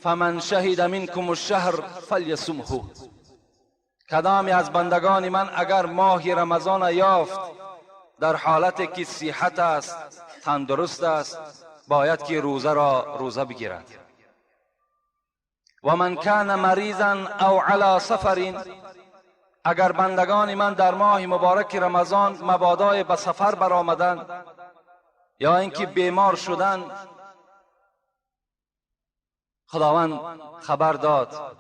فمن شهد منکم الشهر فلیصمه. کدامی از بندگان من اگر ماه رمضان یافت در حالتی که صحت است، تندرست است، باید که روزه بگیرد. و من کان مریضا او علی سفر، اگر بندگان من در ماه مبارک رمضان مبادا به سفر برآمدند یا اینکه بیمار شدند، خداوند خبر داد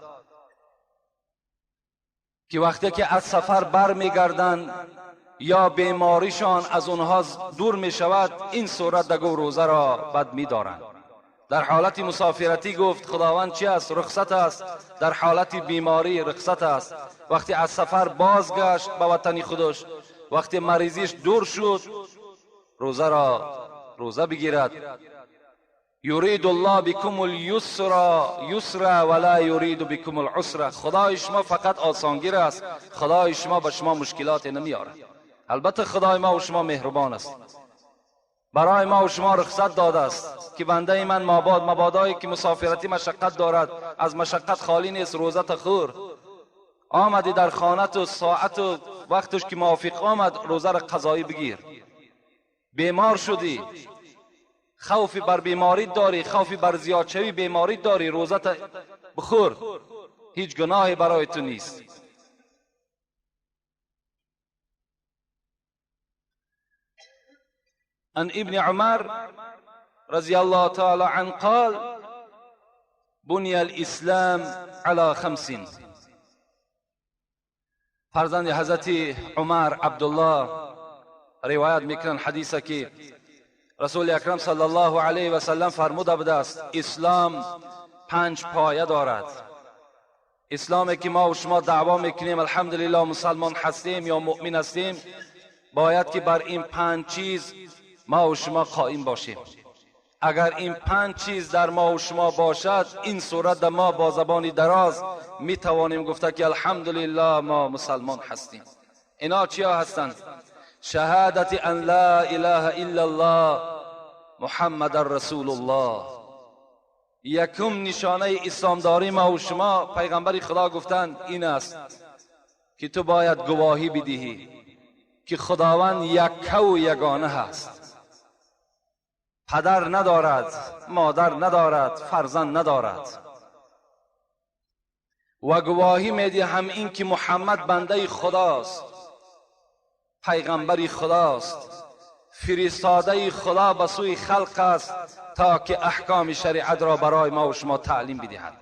که وقتی که از سفر برمیگردند یا بیماریشان از اونها دور می شود، این صورت دگو روزه را بد می دارند. در حالت مسافرتی گفت خداوند چی است؟ رخصت است. در حالت بیماری رخصت است. وقتی از سفر بازگشت به وطن خودش، وقتی مریضیش دور شد، روزه بگیرد. یرید الله بكم اليسر ولا یرید بكم العسر. خدای شما فقط آسانگیر است، خدای شما به شما مشکلات نمیارد. البته خدای ما و شما مهربان است، برای ما و شما رخصت داده است که بنده من مبادایی که مسافرتی مشقت دارد از مشقت خالی نیست، روزه تخور آمدی در خانت و ساعت و وقتش که موافق آمد روزه را قضایی بگیر. بیمار شدی، خوفی بر بیماری داری، خوفی بر زیادشوی بیماری داری، روزه بخور، هیچ گناهی برای تو نیست. عن ابن عمر رضی الله تعالی عنه قال بني الاسلام على 5. فرزند حضرت عمر عبدالله روایت میکنن حدیثه که رسول اکرم صلی الله علیه و سلم فرموده بوده است اسلام 5 پایه دارد. اسلامی که ما و شما دعوا میکنیم الحمدلله مسلمان هستیم یا مؤمن هستیم، باید که بر این 5 چیز ما و شما قائم باشیم. اگر این 5 چیز در ما و شما باشد، این صورت در ما با زبانی دراز می توانیم گفته که الحمدلله ما مسلمان هستیم. اینا چیا هستند؟ شهادت ان لا اله الا الله محمد رسول الله. یکم نشانه اسلامداری ما و شما، پیغمبر خدا گفتند این است که تو باید گواهی بدهی که خداوند یک و یگانه هست، پدر ندارد، مادر ندارد، فرزند ندارد. و گواهی میدی هم این که محمد بنده خداست، پیغمبر خداست، فرستاده خدا به سوی خلق است تا که احکام شریعت را برای ما و شما تعلیم بدهد.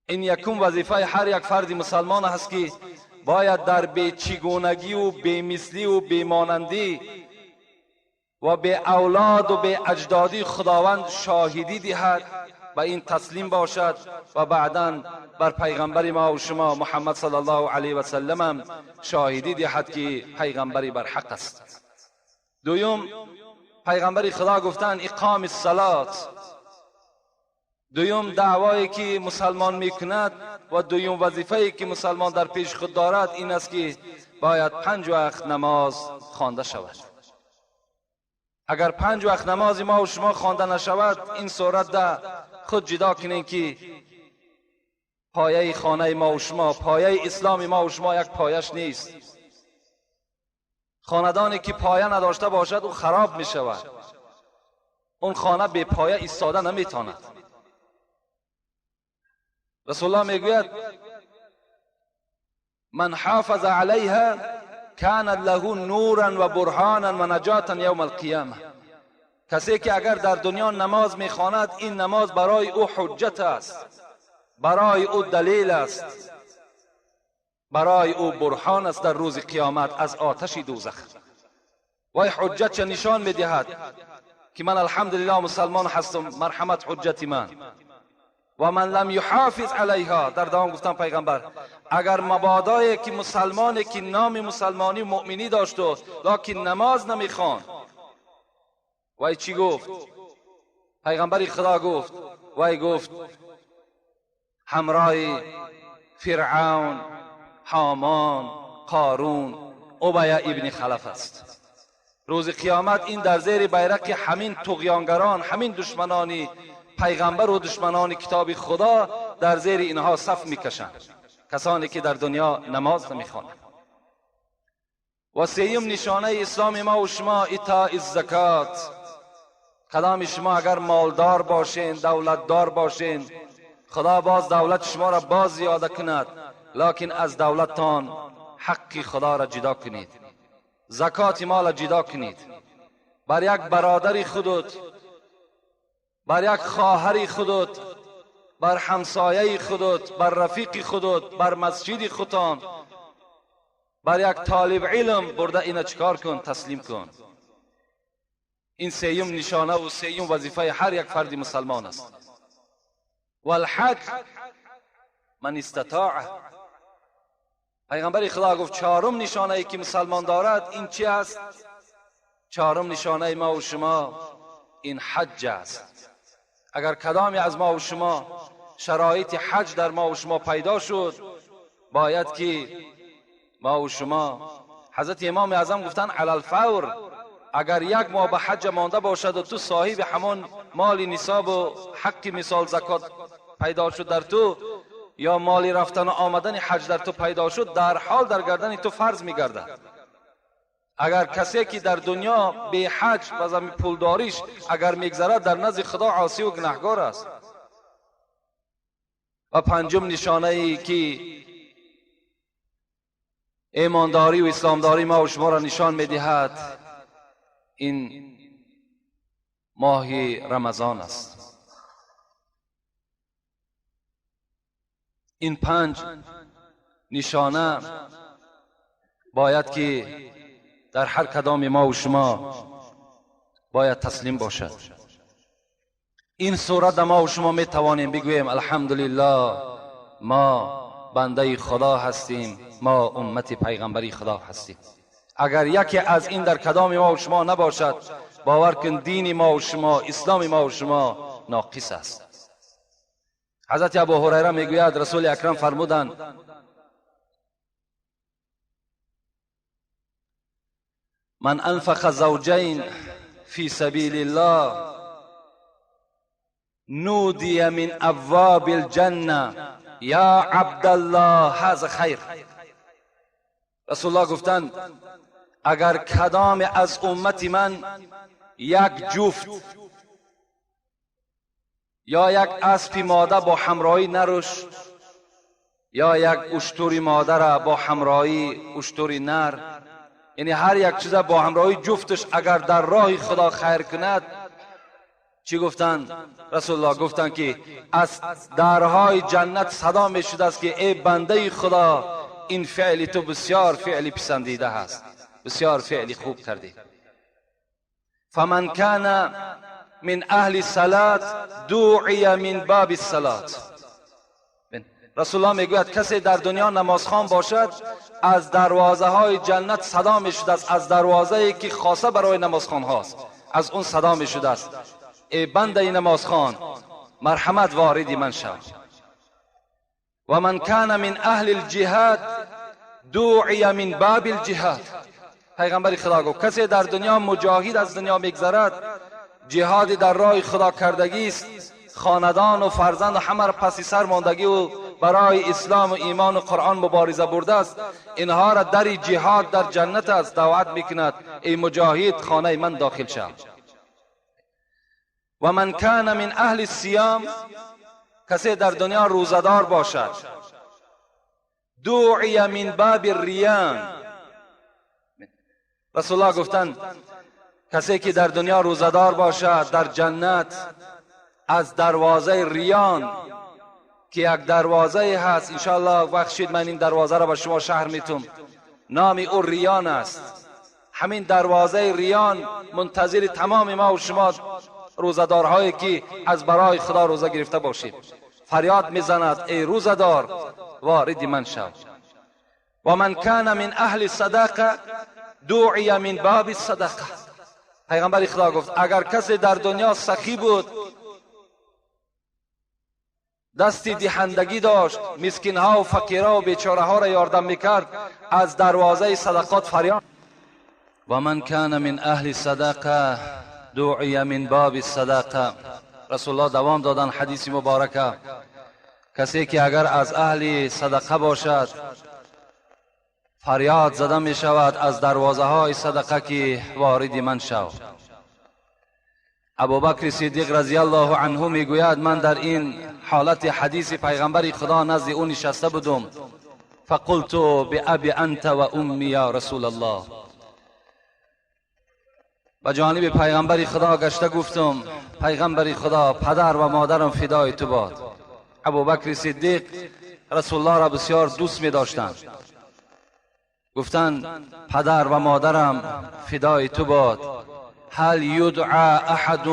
این یکم وظیفه هر یک فرد مسلمان است که باید در بیچگونگی و بیمثلی و بیمانندی و به اولاد و به اجدادی خداوند شاهدی دهد، به این تسلیم باشد و بعداً بر پیغمبر ما و شما محمد صلی الله علیه و سلم هم شاهدی دهد که پیغمبری بر حق است. دوم، پیغمبر خدا گفتند اقام الصلات. دوم دعوایی که مسلمان میکند و دوم وظیفه‌ای که مسلمان در پیش خود دارد این است که باید 5 وقت نماز خوانده شود. اگر 5 وقت نماز ما و شما خوانده نشود، این صورت ده خود جدا کنین که پایه خانه ما و شما، پایه اسلام ما و شما یک پایش نیست. خاندانی که پایه نداشته باشد او خراب می شود. اون خانه به پایه ایستاده نمیتواند. رسول الله میگوید من حافظ علیها کان له نورا و برهانا و نجاتا یوم القیامه. کسی که اگر در دنیا نماز میخواند، این نماز برای او حجت است، برای او دلیل است، برای او برهان است در روز قیامت از آتش دوزخ. وای حجت چه نشان میدهد که من الحمدلله مسلمان هستم، مرحمت حجت من. و من لم یحافظ علیها، در دوام گفتم پیغمبر اگر مبادای که مسلمانی که نام مسلمانی و مؤمنی داشت و لکن نماز نمیخوان، وای چی گفت؟ پیغمبر خدا گفت، وای گفت همراه فرعون، حامان، قارون، ابی ابن خلف است. روز قیامت این در زیر بیرق همین طغیانگران، همین دشمنانی پیغمبر و دشمنان کتاب خدا در زیر اینها صف میکشند، کسانی که در دنیا نماز نمیخوانند. و سیوم نشانه اسلام ما و شما ایتاء الزکات. کدام شما اگر مالدار باشین، دولتدار باشین، خدا باز دولت شما را باز زیاده کند، لکن از دولتتان حق خدا را جدا کنید، زکات مال جدا کنید. بر یک برادر خودت، بر یک خواهر خودت، بر همسایه خودت، بر رفیق خودت، بر مسجد خودتان، بر یک طالب علم برده اینا چکار کن؟ تسلیم کن. این سیوم نشانه و سیوم وظیفه هر یک فرد مسلمان است. والحج من استطاع. پیغمبر خدا گفت چهارم نشانه ای که مسلمان دارد این چی است؟ چهارم نشانه ما و شما این حج است. اگر کدامی از ما و شما شرایط حج در ما و شما پیدا شد، باید که ما و شما، حضرت امام اعظم گفتن علی الفور، اگر یک ماه به حج مانده باشد و تو صاحب همان مال نصاب و حق مثال زکات پیدا شد در تو، یا مالی رفتن و آمدن حج در تو پیدا شد، در حال در گردن تو فرض میگردد. اگر کسی که در دنیا به حج و زمین پولداریش اگر میگذرد، در نزد خدا عاصی و گناهگار است. و پنجم نشانه ای که ایمانداری و اسلامداری ما و شما را نشان میدهد این ماه رمضان است. این پنج نشانه باید که در هر کدام ما و شما باید تسلیم باشد. این صورت ما و شما می توانیم بگوییم الحمدلله ما بنده خدا هستیم، ما امت پیغمبری خدا هستیم. اگر یکی از این در کدام ما و شما نباشد، باور کن دین ما و شما، اسلام ما و شما ناقص است. حضرت ابو هریره میگوید رسول اکرم فرمودند من انفق زوجین فی سبیل الله نودی من ابواب الجنه یا عبدالله هذا خیر. رسول الله گفتند اگر کدام از امت من یک جفت یا یک اسب ماده با همراهی نرش، یا یک اشتر ماده را با همراهی اشتر نر، یعنی هر یک چیز با همراهی جفتش اگر در راه خدا خیر کند، چی گفتند؟ رسول الله گفتند که از درهای جنت صدا می شده است که ای بنده خدا، این فعل تو بسیار فعل پسندیده است، بسیار فعل خوب کردی. فمن کان من اهل الصلات دعی من باب الصلات. رسول الله میگوید کسی در دنیا نمازخوان باشد، از دروازه های جنت صدا می شده است، از دروازه ای که خاصه برای نمازخوان هاست، از اون صدا می شده است ای بنده نمازخوان مرحمت واردی من شو. و من کان من اهل الجهاد دعی من باب الجهاد. پیغمبر خدا گفت کسی در دنیا مجاهد از دنیا میگذرد، جهاد در راه خدا کردگی است، خاندان و فرزند و همه را پس سر ماندگی و برای اسلام و ایمان و قرآن مبارزه برده است، اینها را در جهاد در جنت است دعوت میکند ای مجاهد خانه من داخل شو. و من کان من اهل الصیام، کسی در دنیا روزدار باشد، دعی من باب الریان. رسول الله گفتند کسی که در دنیا روزدار باشد در جنت از دروازه ریان که یک دروازه هست، انشاءالله بخشید من این دروازه را به شما شهر میتونم، نام او ریان است. همین دروازه ریان منتظر تمام ما و شما روزدارهایی که از برای خدا روزه گرفته باشید. فریاد میزند ای روزدار وارد من شو. و من کان من اهل صدقه دعی من باب الصدقه. پیغمبر خدا گفت اگر کسی در دنیا سخی بود، دستی دهندگی داشت، مسکین ها و فقیرها و بیچاره ها را یاردم میکرد، از دروازه صدقات فریاد. و من کان من اهل صدقه دعی من باب الصدقه. رسول الله دوام دادن حدیث مبارکه، کسی که اگر از اهل صدقه باشد فریاد زده می شود از دروازه های صدقه که وارد من شو. ابوبکر صدیق رضی الله عنه می گوید من در این حالت حدیث پیغمبر خدا نزد او نشسته بودم، فقلت بأبی انت و امی یا رسول الله، به جانب پیغمبر خدا گشته گفتم پیغمبر خدا پدر و مادرم فدای تو باد. ابوبکر صدیق رسول الله را بسیار دوست می داشتند، گفتند پدر و مادرم فدای تو باد. هل یدعى احد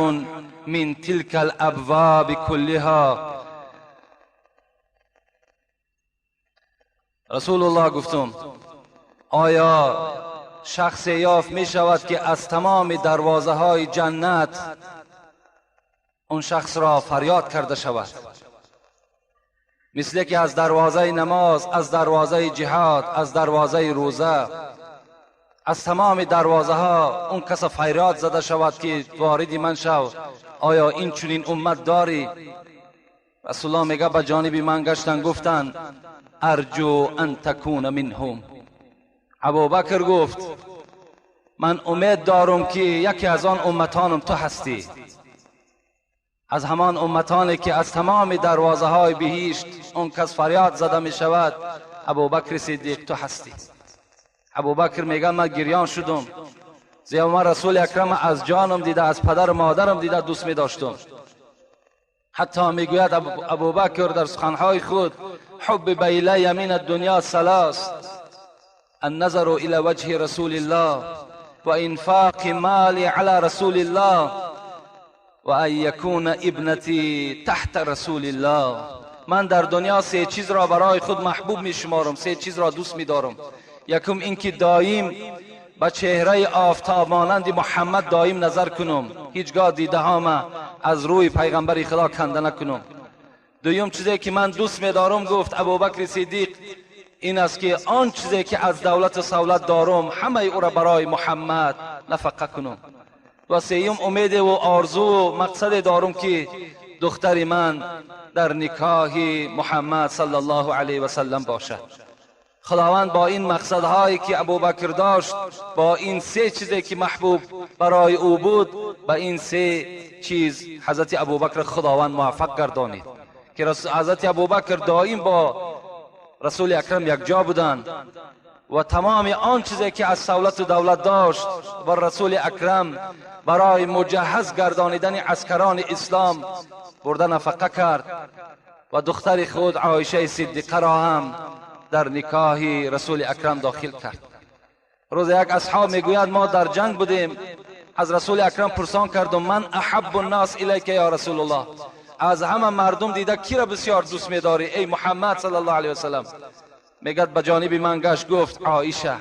من تلك الابواب كلها؟ رسول الله گفتم آیا شخص یافت می شود که از تمام دروازه های جنت اون شخص را فریاد کرده شود، مثل که از دروازه نماز، از دروازه جهاد، از دروازه روزه، از تمام دروازه ها اون کس فریاد زده شود که وارد من شو؟ آیا این چنین امت داری؟ رسول الله میگه به جانب من گشتن گفتن ارجو ان تکون منهم. ابوبکر گفت من امید دارم که یکی از آن امتانم تو هستی، از همان امتانی که از تمام دروازه های بهشت اون کس فریاد زده می شود ابوبکر صدیق تو هستی. ابوبکر میگه من گریان شدم، زیرا من رسول اکرم از جانم دیده، از پدر مادرم دیده دوست می داشتم. حتی میگوید ابوبکر در سخنهای خود حب الی من الدنیا ثلاث: النظر الى وجه رسول الله و انفاق مالی علی رسول الله و ان یکون ابنتی تحت رسول الله. من در دنیا سه چیز را برای خود محبوب می شمارم، سه چیز را دوست می دارم. یکم اینکه دایم به چهره آفتاب مانند محمد دایم نظر کنم، هیچگاه دیده هام از روی پیغمبر خدا کنده نکنم. دویم چیزی که من دوست می دارم، گفت ابوبکر صدیق، این است که آن چیزی که از دولت و سهولت دارم همه او را برای محمد نفقه کنم. و سوم امید و آرزو و مقصد دارم که دختر من در نکاح محمد صلی الله علیه و سلم باشد. خداوند با این مقصدهایی که ابوبکر داشت، با این سه چیزی که محبوب برای او بود، با این سه چیز حضرت ابوبکر خداوند موفق گردانید که حضرت ابوبکر دائم با رسول اکرم یک جا بودند و تمام آن چیزی که از سهولت و دولت داشت و رسول اکرم برای مجهز گردانیدن عسکران اسلام برده نفقه کرد و دختر خود عایشه صدیقه را هم در نکاح رسول اکرم داخل کرد. روز یک اصحاب میگوید ما در جنگ بودیم، از رسول اکرم پرسان کردم من احب الناس الیک یا رسول الله، از همه مردم دیده کی را بسیار دوست می‌داری ای محمد صلی الله علیه و سلم؟ میگد به جانب من گشت گفت عایشه،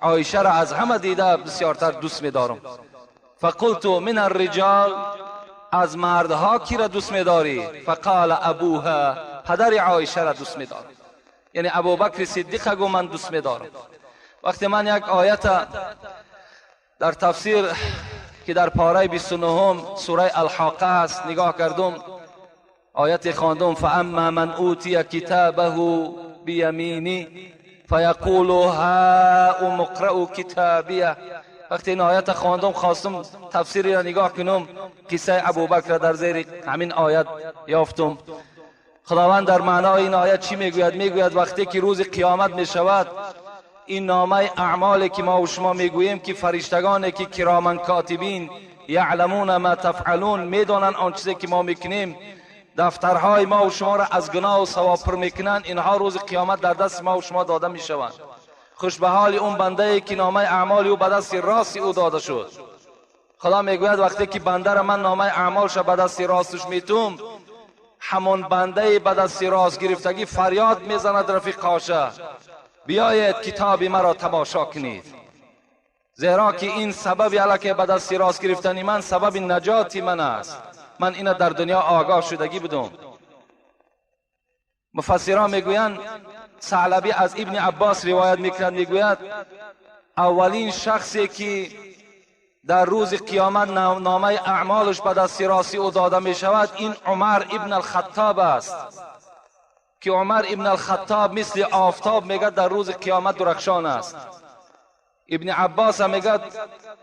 عایشه را از همه دیده بسیارتر دوست می‌دارم. فقلت من الرجال، از مردها کی را دوست می‌داری؟ فقال ابوها، پدر عایشه را دوست می‌دارم. یعنی ابوبکر صدیق گو من دوست می‌دارم. وقتی من یک آیت در تفسیر که در پاره 29 سوره الحاقه است نگاه کردم، آیت خواندم فاما من اوتی کتابه بیمینی فیقول ها اقرؤ کتابیه. وقتی این آیت خواندم خواستم تفسیری را نگاه کنم، قصه ابوبکر در زیر همین آیت یافتم. خداوند در معنای این آیت چی میگوید؟ میگوید وقتی که روز قیامت میشود، این نامه اعمالی که ما و شما میگوییم که فرشتگانی که کرامن کاتبین یعلمون ما تفعلون، میدونن آن چیزی که ما میکنیم، دفترهای ما و شما را از گناه و ثواب پر میکنن، اینها روز قیامت در دست ما و شما داده میشوند. خوش به حال اون بنده که نامه اعمال او به دست راست او داده شد. خدا میگوید وقتی که بنده را من نامه اعمالش به دست راستش میتوم، همون بنده به دست راست گرفتگی فریاد میزند رفیقاشه بیایید کتاب مرا تماشا کنید، زیرا که این سبب علاکه به دست راست گرفتنی من سبب نجاتی من است. من این در دنیا آگاه شدگی بودم. مفسران میگویند ثعلبی از ابن عباس روایت میکرد، میگوید اولین شخصی که در روز قیامت نامه اعمالش به دست راست او داده می شود، این عمر ابن الخطاب است که عمر ابن الخطاب مثل آفتاب میگه در روز قیامت درخشان است. ابن عباس هم میگه،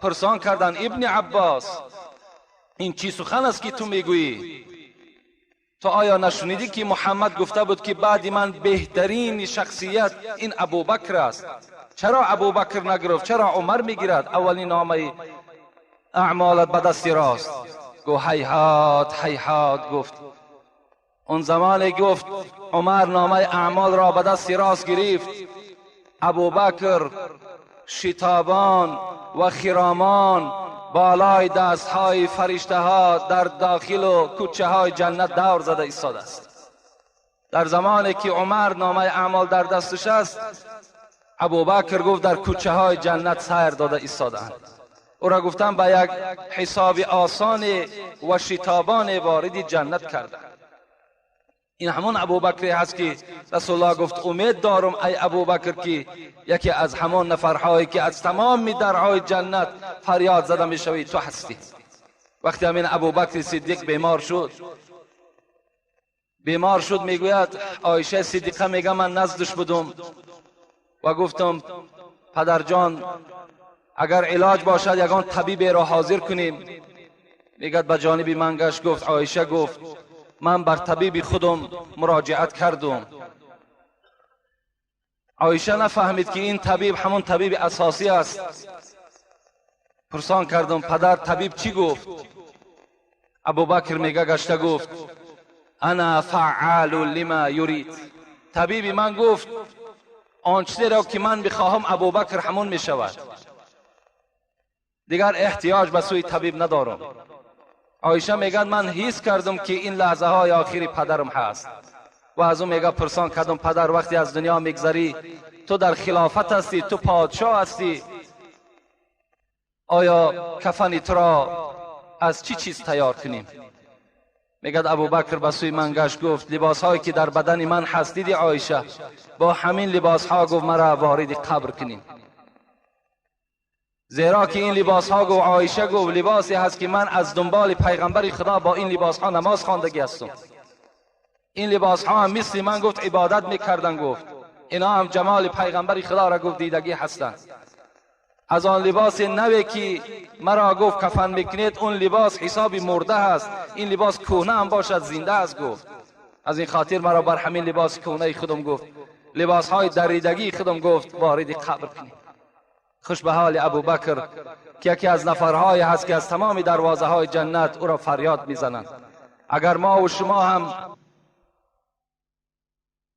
پرسان کردن ابن عباس این چی سخن است که تو میگویی؟ تو آیا نشنیدی که محمد گفته بود که بعد من بهترین شخصیت این ابوبکر است؟ چرا ابوبکر نگرفت؟ چرا عمر میگیرد اولین نامه اعمالت به دست راست؟ گو هیهات هیهات. گفت اون زمان گفت عمر نامه اعمال را به دست راست گرفت، ابوبکر شتابان و خرامان بالای دستهای فرشته ها در داخل و کوچه های جنت دور زده ایستاده است. در زمانی که عمر نامه اعمال در دستش است، ابوبکر گفت در کوچه های جنت سیر داده ایستادند. او را گفتن به یک حساب آسان و شتابان وارد جنت کردند. این همون ابوبکر هست که رسول الله گفت امید دارم ای ابوبکر که یکی از همون نفرهایی که از تمام درهای جنت فریاد زده می شوی تو هستی. وقتی همین ابوبکر صدیق بیمار شد میگوید عایشه صدیقه میگه من نزدش بودم و گفتم پدر جان اگر علاج باشد یگان طبیب را حاضر کنیم. میگه به جانب من گشت گفت عایشه گفت من بر طبیب خودم مراجعت کردم. عایشه نفهمید که این طبیب همون طبیب اساسی است. پرسان کردم پدر طبیب چی گفت؟ ابوبکر میگه گشته گفت انا فعال لما یرید. طبیب من گفت آنچه را که من بخواهم ابوبکر همون میشود، دیگر احتیاج به سوی طبیب ندارم. عایشه میگه من حس کردم که این لحظه های آخری پدرم هست و از اون میگه پرسان کردم پدر وقتی از دنیا میگذری تو در خلافت هستی، تو پادشاه هستی، آیا کفن تو را از چی چیز تیار کنیم؟ میگه ابوبکر به سوی من گشت گفت لباس هایی که در بدن من هست دیدی عایشه، با همین لباس ها گفت مرا وارد قبر کنیم. زیرا که این لباس ها گفت عایشه گفت لباسی هست که من از دنبال پیغمبر خدا با این لباس ها نماز خواندگی هستم. این لباس ها هم مثل من گفت عبادت میکردن، گفت اینا هم جمال پیغمبر خدا را گفت دیدگی هستند. از آن لباس نوی که مرا گفت کفن میکنید اون لباس حساب مرده هست، این لباس کهنه هم باشد زنده است. گفت از این خاطر مرا بر همین لباس کهنه خودم گفت لباس های دریدگی خودم گفت وارد قبر کنید. خوش به حال ابوبکر که یکی از نفرهای هست که از تمام دروازه های جنت او را فریاد میزنند. اگر ما و شما هم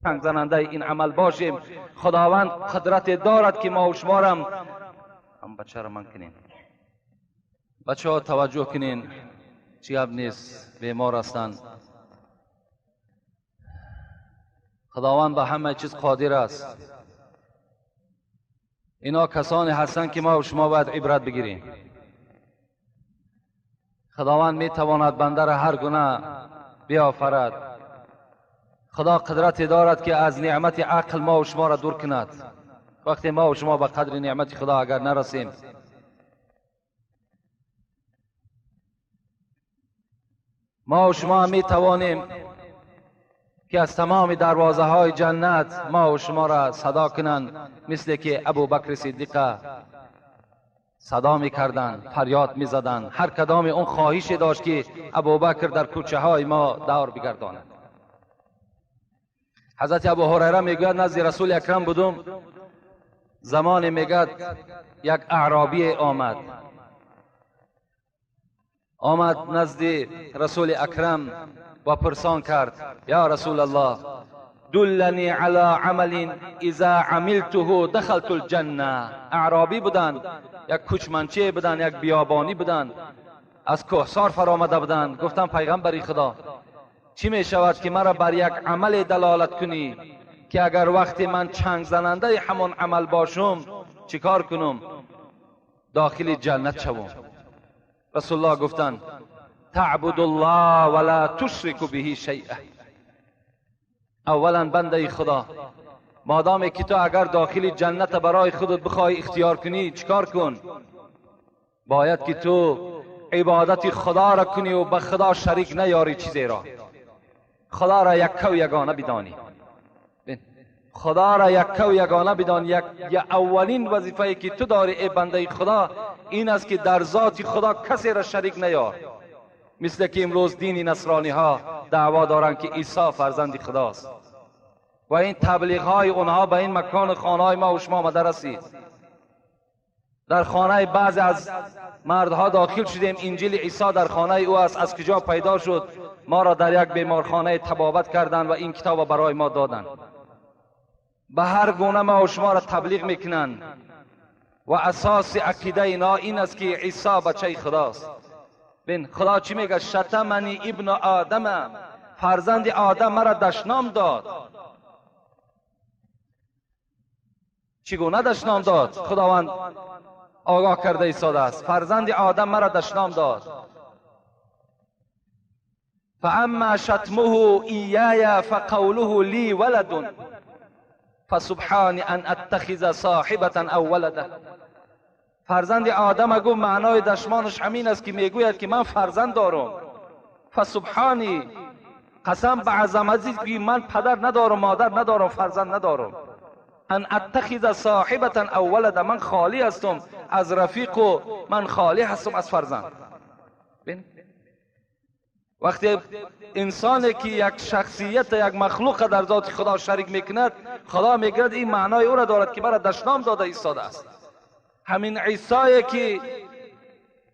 تنگ زننده این عمل باشیم، خداوند قدرت دارد که ما و شما هم بچه را من کنین. بچه ها توجه کنین، چیاب نیست، بیمار هستند. خداوند به همه چیز قادر است. اینا کسانی هستند که ما و شما باید عبرت بگیریم. خداوند می تواند بنده را هر گونه بیافرد. خدا قدرت دارد که از نعمت عقل ما و شما را دور کند. وقتی ما و شما به قدر نعمت خدا اگر نرسیم، ما و شما می توانیم که از تمام دروازه های جنت ما و شما را صدا کنند، مثل که ابوبکر صدیق صدا می کردند، فریاد می زدند. هر کدام اون خواهشی داشت که ابوبکر در کوچه های ما دور بگرداند. حضرت ابو هریره میگوید نزد رسول اکرم بودم، زمان میگد یک اعرابی آمد نزد رسول اکرم و پرسان کرد یا رسول الله دلنی علی عمل اذا عملته دخلت الجنه. اعرابی بودند، یک کوچمنچه بودند، یک بیابانی بودند، از کوهسار فرآمده بودند. گفتم پیغمبر خدا چی می شود که مرا بر یک عمل دلالت کنی که اگر وقتی من چنگ زننده همون عمل باشم چیکار کنم داخل جنت شوم؟ رسول الله گفتند تعبد الله ولا تشرک به شیئا. اولا بنده خدا، مادامی که تو اگر داخل جنت برای خودت بخوای اختیار کنی چیکار کن؟ باید که تو عبادت خدا را کنی و به خدا شریک نیاری چیزی را. خدا را یکه و یگانه بدانی. خدا را یکه و یگانه بدان. یا اولین وظیفه که تو داری ای بنده خدا این است که در ذات خدا کسی را شریک نیار. مثل که امروز دین نصرانی ها دعوا دارند که عیسی فرزند خداست و این تبلیغ های اونها به این مکان خانه های ما و شما آمده رسید. در خانه بعضی از مردها داخل شدیم، انجیل عیسی در خانه او است. از کجا پیدا شد؟ ما را در یک بیمارخانه طبابت کردند و این کتاب برای ما دادند. به هر گونه ما و شما را تبلیغ میکنند و اساس عقیده اینا این است که عیسی بچه خداست. ببین خدا چی میگه؟ شتمنی ابن آدم، فرزند آدم مرا دشنام داد. چگونه دشنام داد؟ خداوند آگاه کرده ایستاده است. فرزند آدم مرا دشنام داد. فاما شتمه ایای فقوله لی ولد فسبحان ان اتخذ صاحبة او ولده. فرزند آدم اگو معنای دشمانش همین است که میگوید که من فرزند دارم. فسبحانی، قسم به عظمتی که من پدر ندارم، مادر ندارم، فرزند ندارم. ان اتخذ صاحبة او ولده، من خالی هستم از رفیق و من خالی هستم از فرزند. وقتی انسانی که یک شخصیت یک مخلوق در ذات خدا شریک میکند، خدا میگوید این معنای او را دارد که برای دشنام داده ایستاده است. همین عیسی که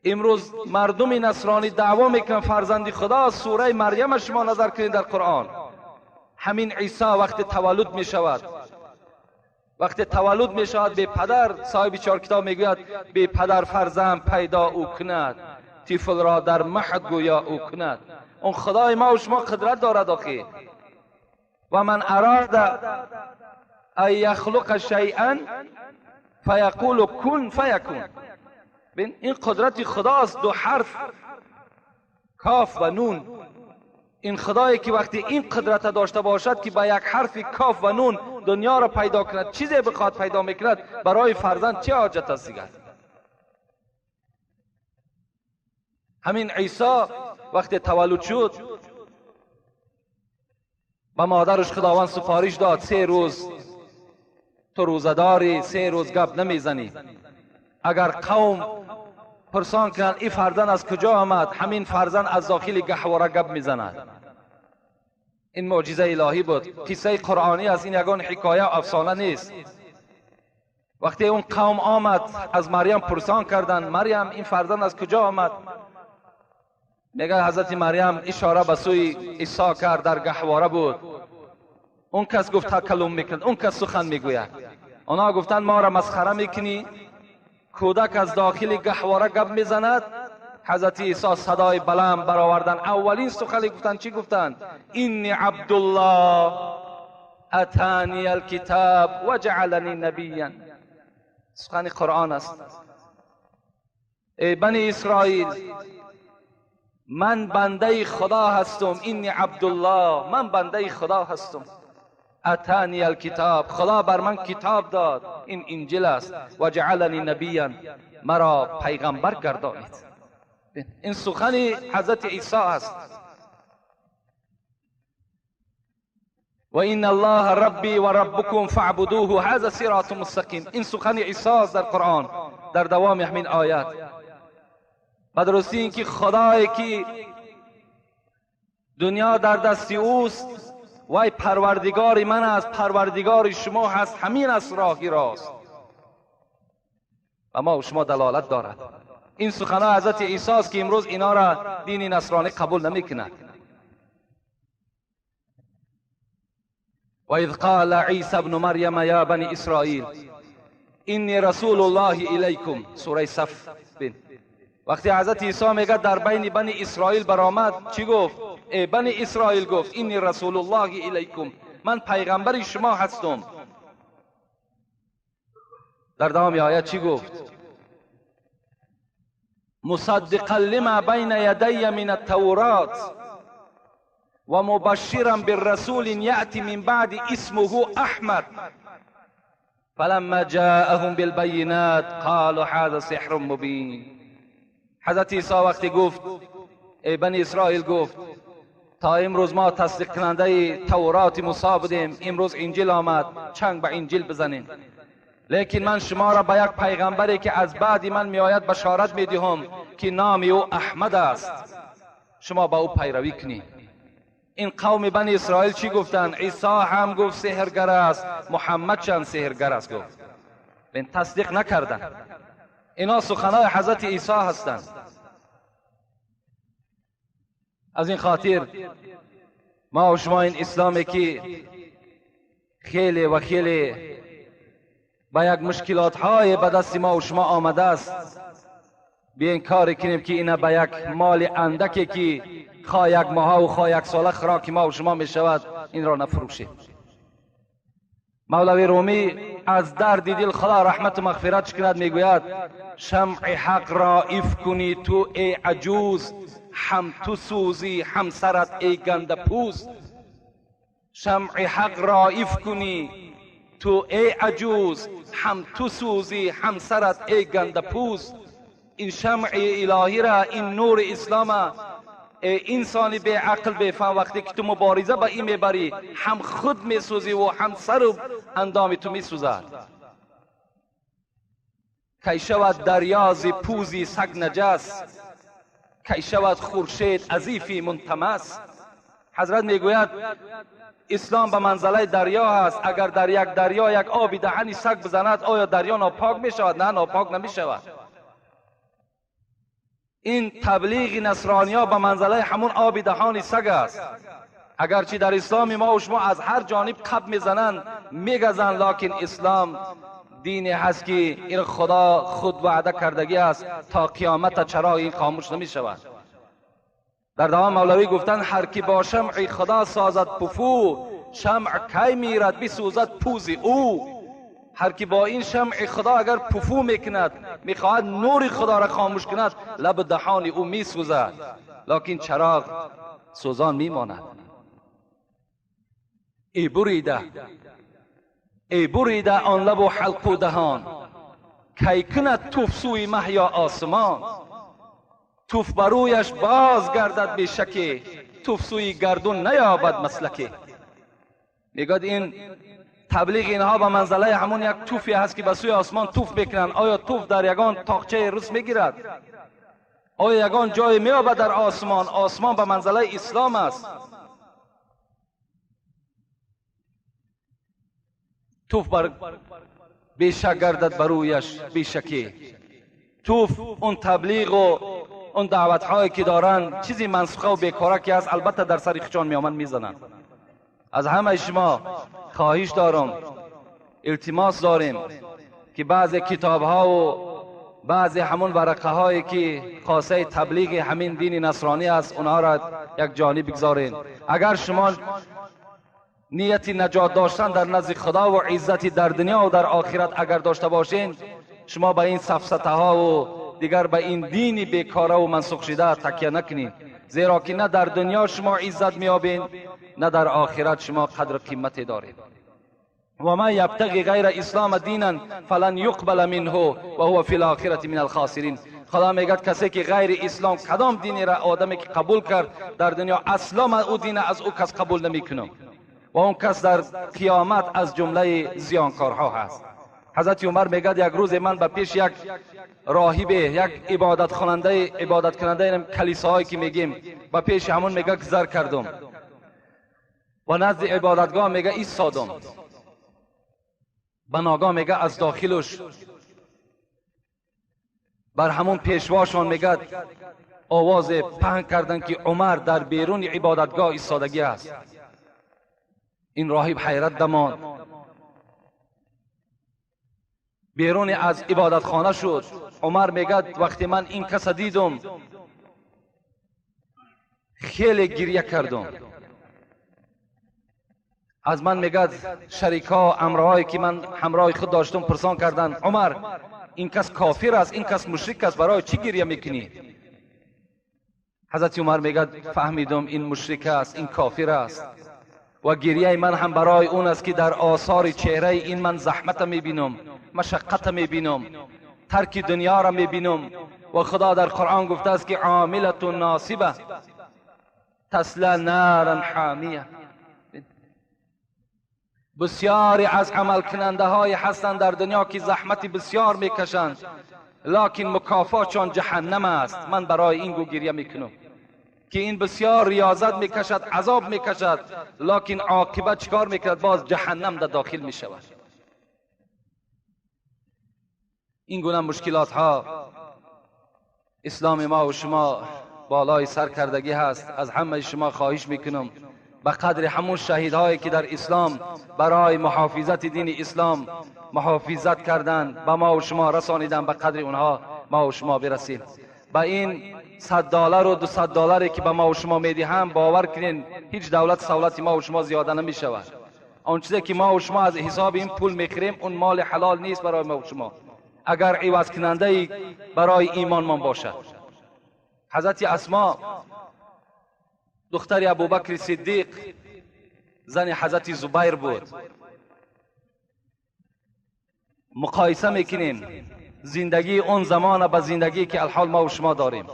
امروز مردم نصرانی دعوا میکنن فرزند خدا، سوره مریم شما نظر کنید در قرآن. همین عیسی وقتی تولد میشود، وقتی تولد میشود به پدر، صاحب چهار کتاب میگوید به پدر فرزند پیدا او کند، طفل را در مهد گویا او کند. اون خدای ما و شما قدرت دارد آخی. و من اراد ان یخلق شیئا فیقول کن فیکون. ببین این قدرت خداست. دو حرف کاف و نون. این خدایی که وقتی این قدرت داشته باشد که با یک حرف کاف و نون دنیا را پیدا کند، چیزی بخواد پیدا میکند، برای فرزند چه حاجت است دیگر؟ همین عیسی وقتی تولد شد با مادرش خداوند سفارش داد 3 روز تو روزه داری، 3 روز گپ نمیزنی. اگر قوم پرسان کنند این فرزند از کجا آمد، همین فرزند از داخل گهواره گپ میزند. این معجزه الهی بود. قصه قرآنی است، این یگان حکایه و افسانه نیست. وقتی اون قوم آمد از مریم پرسان کردند مریم این فرزند از کجا آمد، میگه حضرت مریم اشاره به سوی عیسی کرد، در گهواره بود. اون کس گفت تکلم میکند، اون کس سخن میگوید. اونا گفتند ما را مسخره میکنی؟ کودک از داخل گهواره گپ میزند. حضرت عیسی صدای بلند برآوردن، اولین سخنی گفتند چی گفتند؟ اینی عبدالله اتانی الکتاب و جعلنی نبیا. سخن قرآن است. ای بنی اسرائیل، من بنده خدا هستم. اینی عبدالله، من بنده خدا هستم. اتانی الکتاب، خدا بر من کتاب داد، این انجیل است. و جعلنی نبیا، مرا پیغمبر گردانید. این سخن حضرت عیسی است. و این الله ربی و ربکم فاعبدوه هذا صراط مستقیم. این سخن عیسی است در قرآن در دوام همین آیات. بدرستی این که خدایی که دنیا در دست اوست، وای پروردگار من است، پروردگار شما هست، همین است راهی راست. و ما و شما دلالت دارد. این سخنان حضرت عیسی است که امروز اینا را دین نصرانی قبول نمیکند. و اذ قال عیسی ابن مریم یا بنی اسرائیل اینی رسول الله الیکم، سوره صف. وقتی حضرت عیسی میگه در بین بنی اسرائیل برآمد، چی گفت؟ ای بنی اسرائیل گفت اینی رسول الله الیکم، من پیغمبر شما هستم. در دوام آیه چی گفت؟ مصدقا لما بین یدی من التورات و مبشرا بالرسول یأتی من بعد اسمه احمد فلما جاءهم بالبينات قالوا هذا سحر مبين. حضرت عیسی وقتی گفت ای بنی اسرائیل گفت تا امروز ما تصدیق کننده تورات موسی بودیم، امروز انجیل آمد، چنگ به انجیل بزنین. لیکن من شما را به یک پیغمبری که از بعد من می آید بشارت می دهم که نام او احمد است، شما با او پیروی کنید. این قوم بنی اسرائیل چی گفتن؟ عیسی هم گفت سحرگر است، محمد چند سحرگر است گفت، این تصدیق نکردن. اینا سخنهای حضرت عیسی هستند. از این خاطر ما و شما این اسلامی که خیلی و خیلی با یک مشکلات های به دست ما و شما آمده است، بیاین کاری کنیم که اینا به یک مال اندکی که خواه یک ماه و خواه یک ساله خوراک ما و شما می شود این را نفروشیم. مولوی رومی از درد دل خدا رحمت و مغفرت کند میگوید شمع حق را ایف کنی تو ای عجوز، هم تو سوزی هم سرت ای گنده پوز. شمع حق را ایف کنی تو ای عجوز، هم تو سوزی هم سرت ای گنده پوز. این شمع الهی را، این نور اسلام ای انسانی به عقل به فهم، وقتی که تو مبارزه با این میبری هم خود میسوزی و هم سر و اندام تو میسوزد. کی شود دریا ز پوزی سگ نجس، کی شود خورشید ازیفی منتمس. حضرت میگوید اسلام به منزله دریا هست. اگر در یک دریا یک آبی دهنی سگ بزند آیا دریا ناپاک می شود؟ نه، ناپاک نمی شود. این تبلیغ نصرانیا به منزله همون آب دهان سگ است. اگرچه در اسلام ما و شما از هر جانب قب میزنند میگزند، لکن اسلام دینی هست که این خدا خود وعده کردگی است تا قیامت چرا این خاموش نمی شود. در دوام مولوی گفتن هر کی با شمع خدا سازد پفو، شمع کی میرد بسوزد پوز او. هر کی با این شمع خدا اگر پفو میکند، میخواهد نور خدا را خاموش کند، لب دهان او میسوزد، لکن چراغ سوزان میماند. ای بریده آن لب و حلق و دهان، کی کند توف سوی مه یا آسمان. توف برویش باز گردد به شکی، توف سوی گردون نیابد مسلکی. میگوید این تبلیغ اینها به منزله همون یک توفی هست که به سوی آسمان توف بکنن. آیا توف در یگان تاقچه رس میگیرد؟ آیا یگان جای میابد در آسمان؟ آسمان به منزله اسلام است. توف بر بیشک گردد برویش بیشکی. توف اون تبلیغ و اون دعوت هایی که دارن چیزی منسوخه و بیکاره که هست، البته در سر خچان میامن میزنن. از همه شما خواهش دارم، التماس داریم که بعضی کتاب ها و بعضی همون ورقه هایی که خاصه تبلیغ همین دین نصرانی است اونها را یک جانب بگذارین. اگر شما نیت نجات داشتن در نزد خدا و عزتی در دنیا و در آخرت اگر داشته باشین، شما به این سفسطه ها و دیگر به این دینی بیکاره و منسوخ شده تکیه نکنید، زیرا که نه در دنیا شما عزت میابین نه در آخرت شما قدر قیمتی دارید. و ما یبتغی غیر اسلام دینا فلن یقبل منه و هو فی الاخره من الخاسرین. خدا میگه کسی که غیر اسلام کدام دینی را آدمی که قبول کرد در دنیا، اصلا او دین از او کس قبول نمیکنم و اون کس در قیامت از جمله زیانکارها هست. حضرت عمر میگه یک روز من به پیش یک راهب، یک عبادت کننده کلیساهایی که میگیم، به پیش همون میگه گذر کردم و نزد عبادتگاه میگه ایستادم. به ناگاه میگه از داخلش بر همون پیشواشان میگه آواز پهن کردن که عمر در بیرون عبادتگاه ایستادگی است. این راهب حیرت دماند، بیرون از عبادت خانه شد. عمر میگه وقتی من این کس دیدم خیلی گریه کردم. از من میگه شریکا امرهایی که من همراه خود داشتم پرسان کردن عمر این کس کافر است، این کس مشرک است، برای چی گریه میکنی؟ حضرت عمر میگه فهمیدم این مشرک است، این کافر است و گریه من هم برای اون است که در آثار چهره این من زحمت میبینم، مشقت میبینم، ترک دنیا را میبینم و خدا در قرآن گفته است که عاملة ناصبه تصلی نارا حامیه. بسیاری از عمل کننده های هستند در دنیا که زحمت بسیار میکشند لکن مکافاتشان جهنم است. من برای این گریه میکنم که این بسیار ریاضت میکشد، عذاب میکشد، لکن عاقبت چیکار میکند؟ باز جهنم در داخل میشود. این گونه مشکلات ها اسلام ما و شما بالای سر کردگی هست. از همه شما خواهش میکنم به قدر همون شهیدهایی که در اسلام برای محافظت دین اسلام محافظت کردند به ما و شما رسانیدن، به قدر اونها ما و شما برسیم. با این $100 و $200 که به ما و شما میدهم باور کنین هیچ دولت سهولت ما و شما زیاده نمیشود. اون چیزی که ما و شما از حساب این پول میخریم اون مال حلال نیست برای ما و شما اگر عوض کننده برای ایمان من باشد. حضرت اسما دختر ابوبکر صدیق زن حضرت زبیر بود. مقایسه میکنیم زندگی اون زمان با زندگی که الحال ما و شما داریم.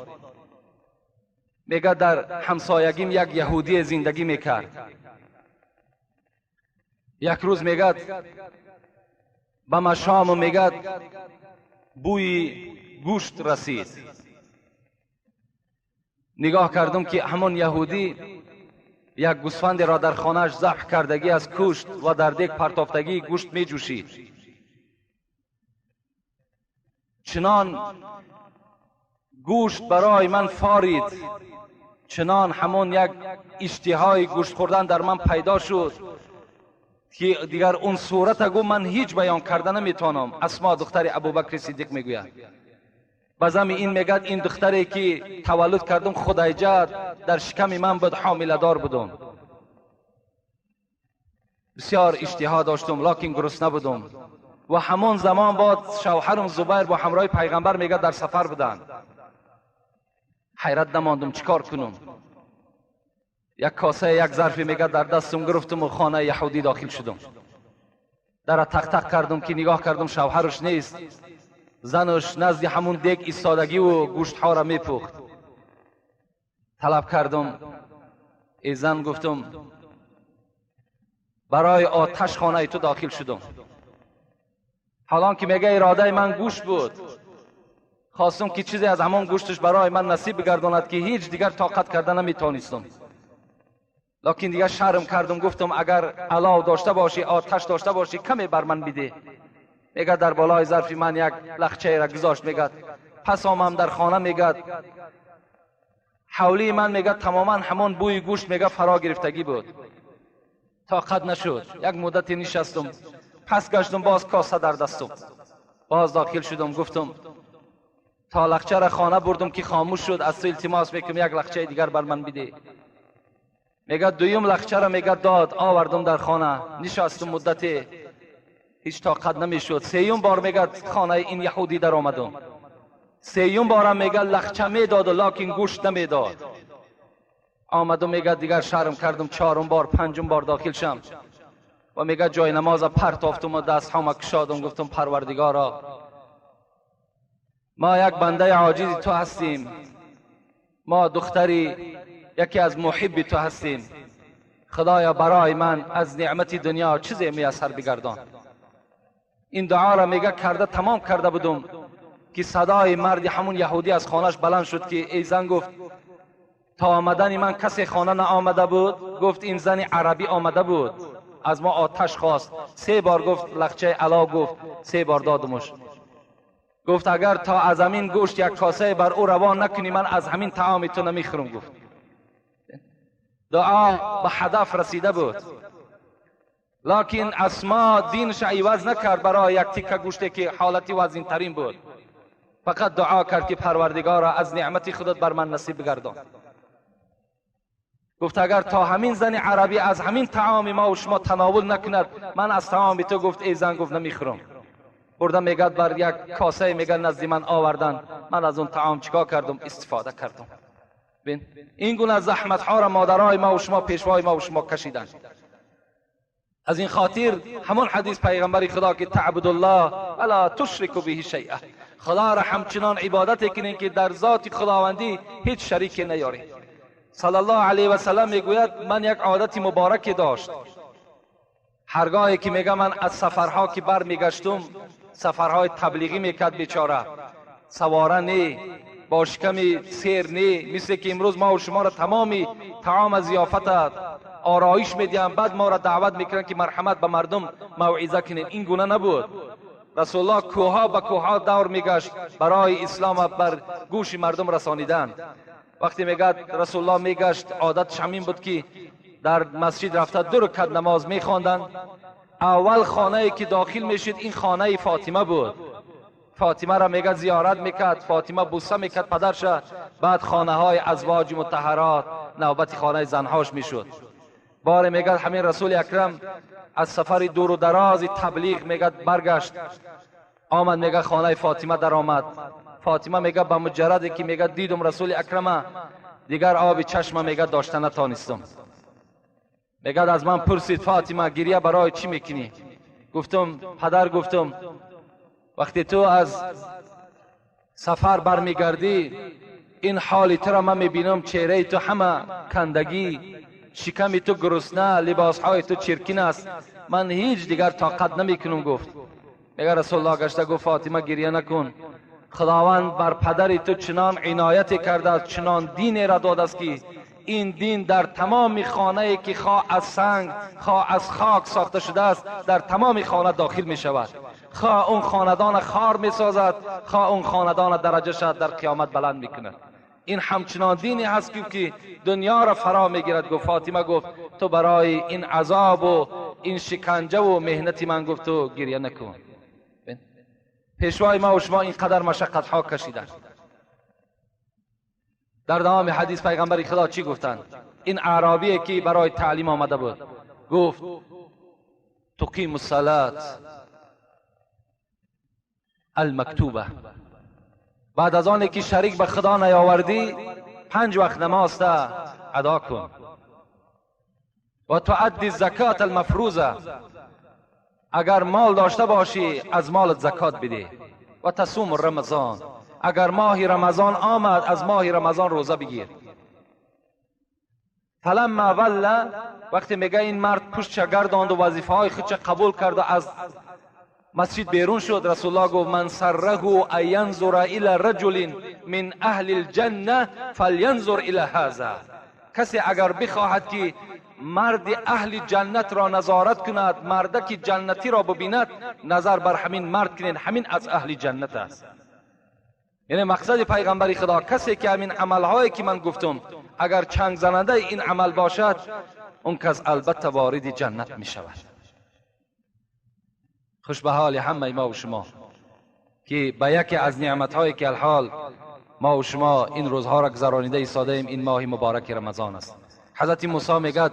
میگه در همسایگیم یک یهودی زندگی میکرد. یک روز میگه به مشام میگه بوی گوشت رسید. نگاه کردم که همون یهودی یک گوسفند را در خانهش ذبح کردگی از کشت و در دیگ پرتافتگی گوشت می جوشید. چنان گوشت برای من فارید، چنان همون یک اشتهای گوشت خوردن در من پیدا شد که دیگر اون صورت گو من هیچ بیان کردن نمیتونم. اسما دختر ابوبکر صدیق میگوید بازم این میگد این دختری که تولد کردم خدایجت در شکم من بود، حامله دار بودم، بسیار اشتها داشتم لکن گرسنه بودم. و همون زمان بعد شوهرم زبیر با همراه پیغمبر میگه در سفر بودن. حیرت نماندم چیکار کنم. یک کاسه یک ظرفی میگه در دستم گرفتم و خانه یهودی داخل شدم. در تق تق کردم که نگاه کردم شوهرش نیست، زنش نزد همون دیگ ایستادگی و گوشت ها را میپخت. طلب کردم ای زن، گفتم برای آتش خانه تو داخل شدم. حالان که میگه اراده من گوشت بود، خواستم که چیزی از همون گوشتش برای من نصیب بگرداند که هیچ دیگر طاقت کردن نمیتونستم. لکن دیگر شرم کردم، گفتم اگر علاو داشته باشی، آتش داشته باشی کمی بر من بده. میگه در بالای ظرف من یک لخچه را گذاشت. میگه پس آمم در خانه، میگه حولی من میگه تماما همون بوی گوشت میگه فرا گرفتگی بود. طاقت نشد. یک مدت نشستم، پس گشتم باز کاسه در دستم، باز داخل شدم. گفتم تا لخچه را خانه بردم که خاموش شد. از تو التماس میکنم یک لخچه دیگر بر من بده. میگه دویم لخچه را میگه داد، آوردم در خانه، نشستم مدتی هیچ طاقت نمیشد. سیوم بار میگه خانه این یهودی در آمدم. سیوم بارم میگه لخچه میداد لکن گوشت نمیداد. آمدم میگه دیگر شرم کردم، چهارم بار پنجم بار داخل شم و میگه جای نماز پرتافتم و دست هم کشادم. گفتم پروردگارا ما یک بنده عاجز تو هستیم، ما دختری یکی از محب تو هستیم. خدایا برای من از نعمت دنیا چیزی میسر بگردان. این دعا را میگه کرده تمام کرده بودم که صدای مرد همون یهودی از خانهش بلند شد که ای زن، گفت تا آمدن من کسی خانه نه آمده بود. گفت این زن عربی آمده بود، از ما آتش خواست. 3 بار گفت لخچه علا، گفت 3 بار دادمش. گفت اگر تا از همین گوشت یک کاسه بر او روان نکنی من از همین طعام تو نمیخورم. گفت دعا به هدف رسیده بود. لکن اسما دینش عوض نکرد برای یک تیکه گوشتی که حالتی وزین ترین بود. فقط دعا کرد که پروردگارا از نعمت خودت بر من نصیب بگردان. گفت اگر تا همین زن عربی از همین طعام ما و شما تناول نکند من از طعام تو، گفت ای زن، گفت نمیخورم. بردم میگه بر یک کاسه میگه نزد من آوردن، من از اون طعام چیکار کردم؟ استفاده کردم. ببین این گونه زحمت ها را مادرای ما و شما، پیشوای ما و شما کشیدن. از این خاطر همون حدیث پیغمبر خدا که تعبد الله ولا تشرک به شیئا، خدا را همچنان عبادت کنین که در ذات خداوندی هیچ شریک نیاری. صلی الله علیه و سلم میگوید من یک عادت مبارک داشت، هرگاهی که میگه من از سفرها که بر میگشتم، سفرهای تبلیغی میکرد بیچاره، سواره نی، با شکم سیر نی، مثل که امروز ما و شما را تمامی طعام ضیافت آرایش میدیم، بعد ما را دعوت میکنن که مرحمت به مردم موعظه کنیم. این گونه نبود. رسول الله کوها به کوها دور میگشت برای اسلام بر گوش مردم رسانیدن. وقتی میگه رسول الله میگشت، عادت همین بود که در مسجد رفته 2 رکعت نماز میخواندن. اول خانه ای که داخل میشید این خانه فاطمه بود. فاطمه را میگه زیارت میکرد، فاطمه بوسه میکرد پدرش. بعد خانه های ازواج مطهرات، نوبت خانه زنهاش میشد. بار میگه همین رسول اکرم از سفر دور و دراز تبلیغ میگه برگشت، آمد میگه خانه فاطمه در آمد. فاطمه میگه با مجردی که میگه دیدم رسول اکرم، دیگر آب چشم میگه داشته نتانستم. میگه از من پرسید فاطمه گریه برای چی میکنی؟ گفتم پدر، گفتم وقتی تو از سفر برمیگردی این حالی تو را من میبینم، چهره تو همه کندگی، شکم تو گرسنه، لباس های تو چرکین است، من هیچ دیگر طاقت نمیکنم. گفت میگه رسول الله گشته گفت فاطمه گریه نکن، خداوند بر پدر تو چنان عنایت کرده است، چنان دین را داده است که این دین در تمام خانه ای که خواه از سنگ خواه از خاک ساخته شده است در تمام خانه داخل می شود. خواه اون خاندان خار می سازد، خواه اون خاندان درجه شد در قیامت بلند می کند. این همچنان دینی هست که دنیا را فرا می گیرد. گفت فاطمه گفت تو برای این عذاب و این شکنجه و مهنتی من گفت تو گریه نکن. پیشوای ما و شما اینقدر مشقت ها کشیدند. در دوام حدیث پیغمبر خدا چی گفتند؟ این اعرابی که برای تعلیم آمده بود گفت تقیم الصلاة المکتوبه، بعد از آنی که شریک به خدا نیاوردی 5 وقت نماز ادا کن، و تعدی زکات المفروضه، اگر مال داشته باشی از مالت زکات بده، و تصوم رمضان، اگر ماه رمضان آمد از ماه رمضان روزه بگیر. فلما ولا، وقتی میگه این مرد پشت گرداند و وظیفه های خودش قبول کرد و از مسجد بیرون شد، رسول الله گفت من سره ان ینظر الی رجل من اهل الجنه فلینظر الی هذا، کسی اگر بخواهد که مرد اهل جنت را نظارت کند، مردک جنتی را ببیند، نظر بر همین مرد کنید، همین از اهل جنت است. یعنی مقصد پیغمبر خدا کسی که همین عملهایی که من گفتم اگر چنگ زننده این عمل باشد، اون کس البته وارد جنت می شود. خوش به حال همه ما و شما که به یکی از نعمتهایی که الحال ما و شما این روزها را گذرانیده ایستاده ایم، این ماه مبارک رمضان است. حضرت موسی میگه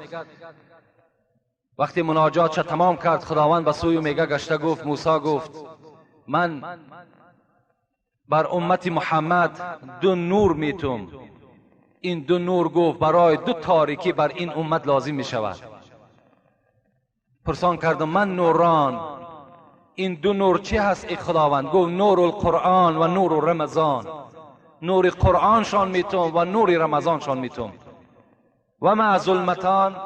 وقتی مناجاتش تمام کرد، خداوند به سوی میگه گشته گفت، موسی گفت من بر امت محمد 2 نور میتم. این 2 نور گفت برای 2 تاریکی بر این امت لازم می شود. پرسان کردم من نوران، این 2 نور چی هست ای خداوند؟ گفت نور القرآن و نور رمضان، نور قرآن شان میتم و نور رمضان شان میتم. و ما ظلمتان،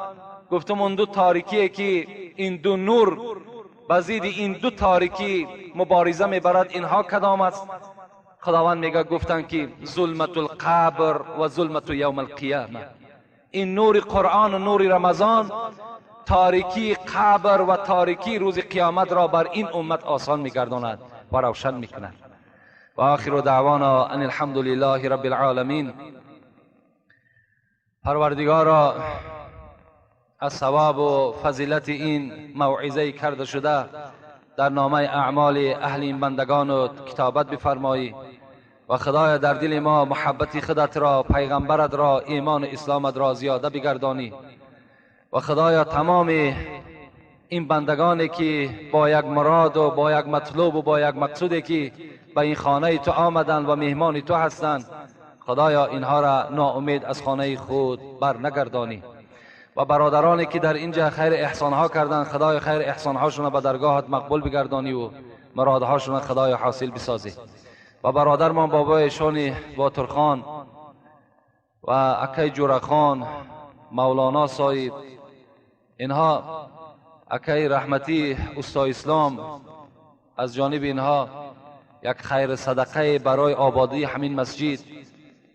گفتم اون 2 تاریکی که این 2 نور بزید این 2 تاریکی مبارزه میبرد، اینها کدام است؟ خداوند میگه گفتن که ظلمت القبر و ظلمت یوم القیامه. این نور قرآن و نور رمضان تاریکی قبر و تاریکی روز قیامت را بر این امت آسان میگرداند و روشن میکند. و آخر دعوانا ان الحمد لله رب العالمین. پروردگارا از ثواب و فضیلت این موعظه کرده شده در نامه اعمال اهل این بندگان کتابت بفرمایی، و خدایا در دل ما محبت خودت را، پیغمبرت را، ایمان اسلامت را زیاده بگردانی، و خدایا تمام این بندگانی که با یک مراد و با یک مطلوب و با یک مقصودی که به این خانه تو آمدند و مهمان تو هستند، خدایا اینها را ناامید از خانه خود بر نگردانی، و برادرانی که در اینجا خیر احسان ها کردند، خدای خیر احسان هاشون به درگاهت مقبول بگردانی و مرادهاشون خدای حاصل بسازی. و برادرمان بابای ایشان باترخان و اکای جورخان مولانا صاحب، اینها اکای رحمتی استاد اسلام، از جانب اینها یک خیر صدقه برای آبادی همین مسجد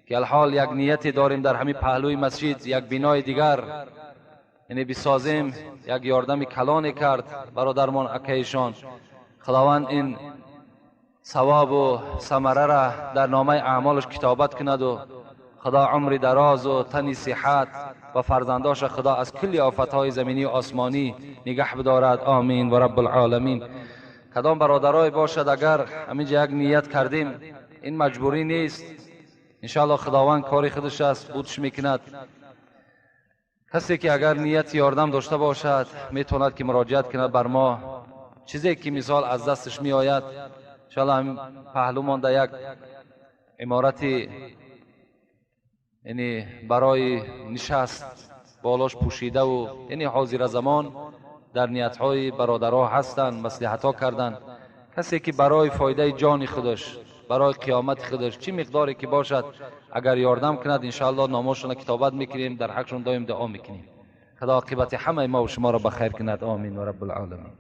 که الحال یک نیتی داریم در همین پهلوی مسجد یک بنای دیگر یعنی بسازیم، یک یاردم کلانی کرد برادرمان اکایشان. خداوند این ثواب و ثمره را در نامه اعمالش کتابت کند و خدا عمر دراز و تنی صحت و فرزنداش خدا از کلی آفتهای زمینی و آسمانی نگه بدارد. آمین و رب العالمین. کدام برادرای باشد اگر همینجا یک نیت کردیم، این مجبوری نیست، انشاءالله خداوند کاری خودش است بودش میکند. کسی که اگر نیت یاردم داشته باشد میتواند که مراجعت کند بر ما، چیزی که مثال از دستش می آید. انشاءالله همین پهلو مانده یک عمارتی یعنی برای نشست بالاش پوشیده و یعنی حاضر زمان در نیتهای برادرها هستند، مصلحتها کردند. کسی که برای فایده جان خودش، برای قیامت خودش چی مقداری که باشد اگر یاردم کند انشاءالله نامشون کتابت میکنیم، در حقشون دائم دعا میکنیم. خدا عاقبت همه ما و شما را بخیر کند. آمین و رب العالمین.